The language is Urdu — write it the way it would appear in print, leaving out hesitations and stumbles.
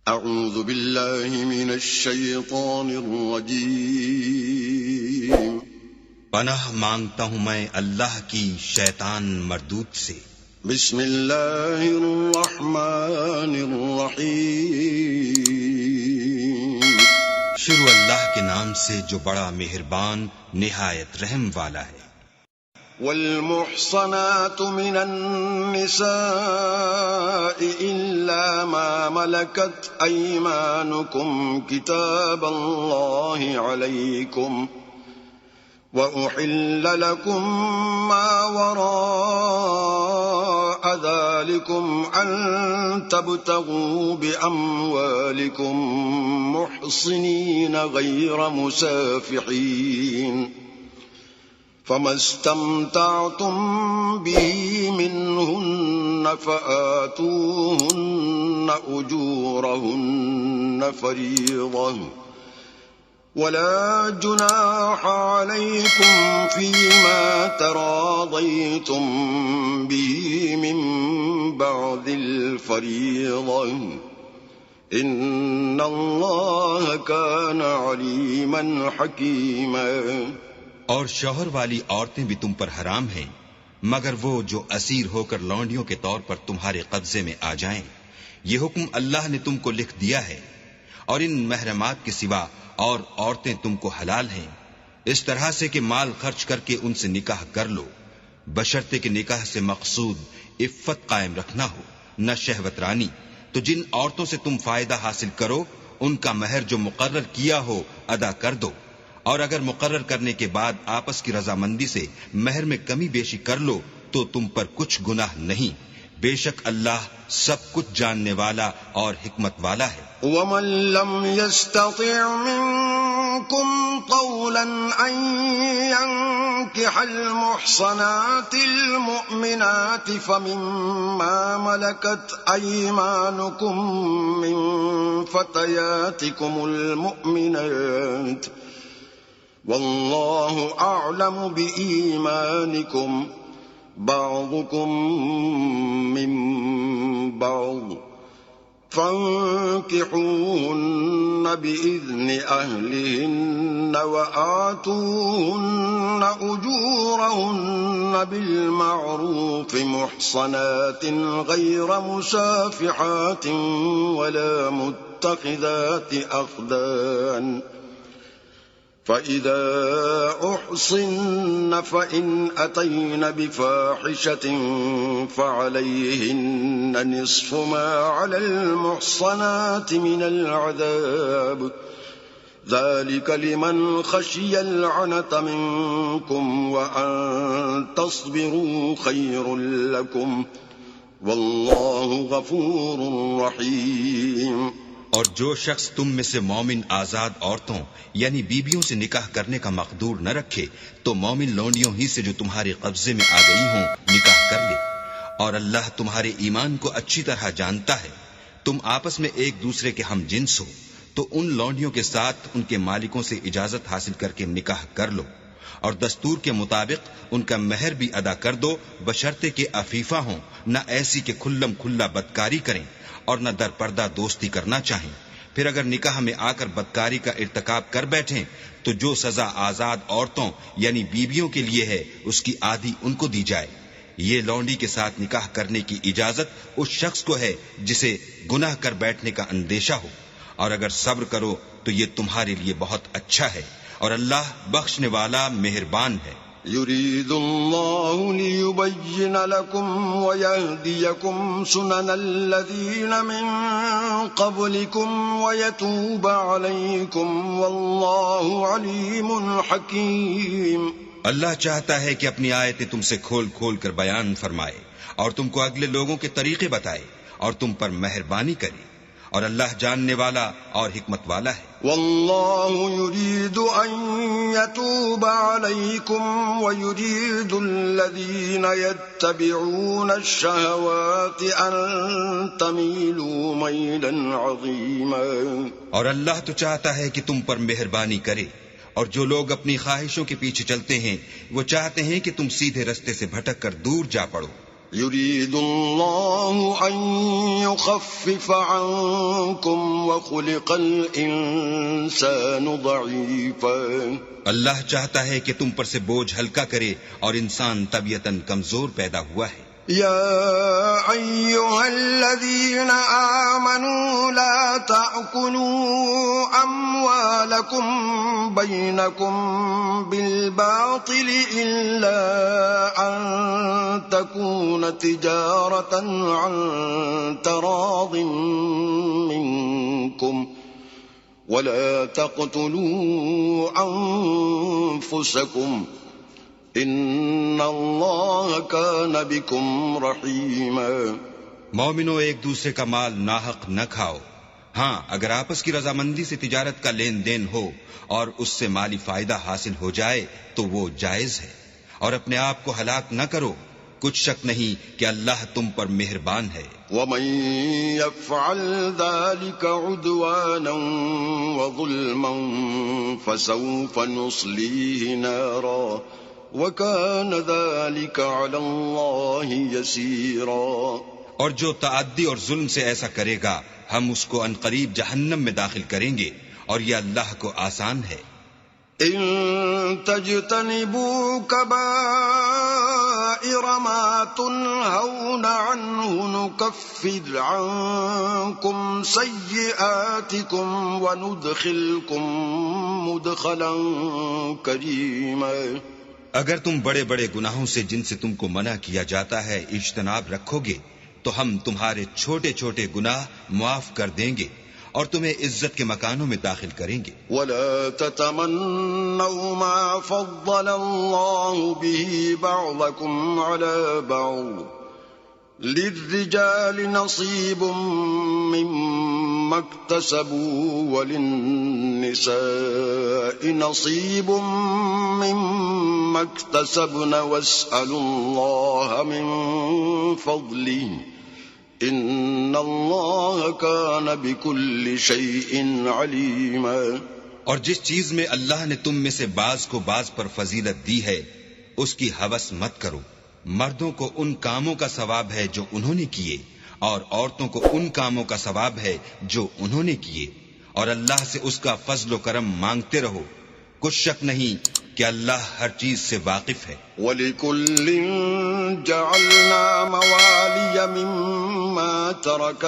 اعوذ باللہ من الشیطان الرجیم پناہ مانگتا ہوں میں اللہ کی شیطان مردود سے۔ بسم اللہ الرحمن الرحیم شروع اللہ کے نام سے جو بڑا مہربان نہایت رحم والا ہے۔ والمحصنات من النساء إلا ما ملكت أيمانكم كتاب الله عليكم وأحل لكم ما وراء ذلكم أن تبتغوا بأموالكم محصنين غير مسافحين فما استمتعتم به منهن فآتوهن أجورهن فريضة ولا جناح عليكم فيما تراضيتم به من بعد الفريضة إن الله كان عليما حكيما۔ اور شوہر والی عورتیں بھی تم پر حرام ہیں مگر وہ جو اسیر ہو کر لونڈیوں کے طور پر تمہارے قبضے میں آ جائیں۔ یہ حکم اللہ نے تم کو لکھ دیا ہے۔ اور ان محرمات کے سوا اور عورتیں تم کو حلال ہیں، اس طرح سے کہ مال خرچ کر کے ان سے نکاح کر لو، بشرطے کہ نکاح سے مقصود عفت قائم رکھنا ہو، نہ شہوت رانی۔ تو جن عورتوں سے تم فائدہ حاصل کرو ان کا مہر جو مقرر کیا ہو ادا کر دو، اور اگر مقرر کرنے کے بعد آپس کی رضامندی سے مہر میں کمی بیشی کر لو تو تم پر کچھ گناہ نہیں، بے شک اللہ سب کچھ جاننے والا اور حکمت والا ہے۔ ومن لم يستطع منكم طولا أن ينكح المحصنات المؤمنات فمما ملكت أيمانكم من فتياتكم المؤمنات والله أعلم بإيمانكم بعضكم من بعض فانكحوهن بإذن أهلهن وآتوهن أجورهن بالمعروف محصنات غير مسافحات ولا متخذات أخدان فإذا أحصن فإن أتين بفاحشة فعليهن نصف ما على المحصنات من العذاب ذلك لمن خشي العنة منكم وأن تصبروا خير لكم والله غفور رحيم۔ اور جو شخص تم میں سے مومن آزاد عورتوں یعنی بیویوں سے نکاح کرنے کا مقدور نہ رکھے تو مومن لونڈیوں ہی سے جو تمہارے قبضے میں آ گئی ہوں نکاح کر لے، اور اللہ تمہارے ایمان کو اچھی طرح جانتا ہے۔ تم آپس میں ایک دوسرے کے ہم جنس ہو تو ان لونڈیوں کے ساتھ ان کے مالکوں سے اجازت حاصل کر کے نکاح کر لو، اور دستور کے مطابق ان کا مہر بھی ادا کر دو، بشرطے کہ عفیفہ ہوں، نہ ایسی کہ کھلم کھلا بدکاری کریں اور نہ در پردہ دوستی کرنا چاہیں۔ پھر اگر نکاح میں آ کر بدکاری کا ارتکاب کر بیٹھیں تو جو سزا آزاد عورتوں یعنی بیویوں کے لیے ہے اس کی آدھی ان کو دی جائے۔ یہ لونڈی کے ساتھ نکاح کرنے کی اجازت اس شخص کو ہے جسے گناہ کر بیٹھنے کا اندیشہ ہو، اور اگر صبر کرو تو یہ تمہارے لیے بہت اچھا ہے، اور اللہ بخشنے والا مہربان ہے۔ يريد الله ليبين لكم ويهديكم سنن الذين من قبلكم ويتوب عليكم والله عليم حكيم۔ اللہ چاہتا ہے کہ اپنی آیتیں تم سے کھول کھول کر بیان فرمائے اور تم کو اگلے لوگوں کے طریقے بتائے اور تم پر مہربانی کرے، اور اللہ جاننے والا اور حکمت والا ہے۔ والله يريد أن يتوب عليكم ويريد الذين يتبعون الشهوات أن تميلوا ميلا عظيما۔ اور اللہ تو چاہتا ہے کہ تم پر مہربانی کرے، اور جو لوگ اپنی خواہشوں کے پیچھے چلتے ہیں وہ چاہتے ہیں کہ تم سیدھے رستے سے بھٹک کر دور جا پڑو۔ يريد الله أن يخفف عنكم وخلق الإنسان ضعيفا. اللہ چاہتا ہے کہ تم پر سے بوجھ ہلکا کرے اور انسان طبیعتاً کمزور پیدا ہوا ہے. يا أيها الذين آمنوا لا تأكلوا أموالكم بينكم بالباطل إلا أن تكون تجارة عن تراض منكم ولا تقتلوا أنفسكم ان اللہ کان بکم رحیما. مومنو ایک دوسرے کا مال ناحق نہ کھاؤ. ہاں اگر آپس کی رضامندی سے تجارت کا لین دین ہو اور اس سے مالی فائدہ حاصل ہو جائے تو وہ جائز ہے. اور اپنے آپ کو ہلاک نہ کرو، کچھ شک نہیں کہ اللہ تم پر مہربان ہے. ومن يفعل ذلك عدوانا وظلما فسوف نصليه نارا وَكَانَ ذَلِكَ عَلَى اللَّهِ يَسِيرًا. اور جو تعدی اور ظلم سے ایسا کرے گا ہم اس کو عنقریب جہنم میں داخل کریں گے اور یہ اللہ کو آسان ہے. إِن تَجْتَنِبُوا كَبَائِرَ مَا تُنْهَوْنَ عَنْهُ نُكَفِّرْ عَنكُمْ سَيِّئَاتِكُمْ وَنُدْخِلْكُمْ مُدْخَلًا كَرِيمًا. اگر تم بڑے بڑے گناہوں سے جن سے تم کو منع کیا جاتا ہے اجتناب رکھو گے تو ہم تمہارے چھوٹے چھوٹے گناہ معاف کر دیں گے اور تمہیں عزت کے مکانوں میں داخل کریں گے. وَلَا تَتَمَنَّوْا مَا فَضَّلَ اللَّهُ بِهِ بَعْضَكُمْ عَلَى بَعْضٍ لِلرِّجَالِ نَصِيبٌ مِّمَّا اكْتَسَبُوا وَلِلنِّسَاءِ نَصِيبٌ مِّمَّا اكْتَسَبْنَ وَاسْأَلُوا اللَّهَ مِن فَضْلِهِ إِنَّ اللَّهَ كَانَ بِكُلِّ شَيْءٍ عَلِيمًا. اور جس چیز میں اللہ نے تم میں سے بعض کو بعض پر فضیلت دی ہے اس کی ہوس مت کرو. مردوں کو ان کاموں کا ثواب ہے جو انہوں نے کیے اور عورتوں کو ان کاموں کا ثواب ہے جو انہوں نے کیے اور اللہ سے اس کا فضل و کرم مانگتے رہو. کچھ شک نہیں کہ اللہ ہر چیز سے واقف ہے. وَلِكُلٍّ جَعَلْنَا مَوَالِيَ مِمَّا تَرَكَ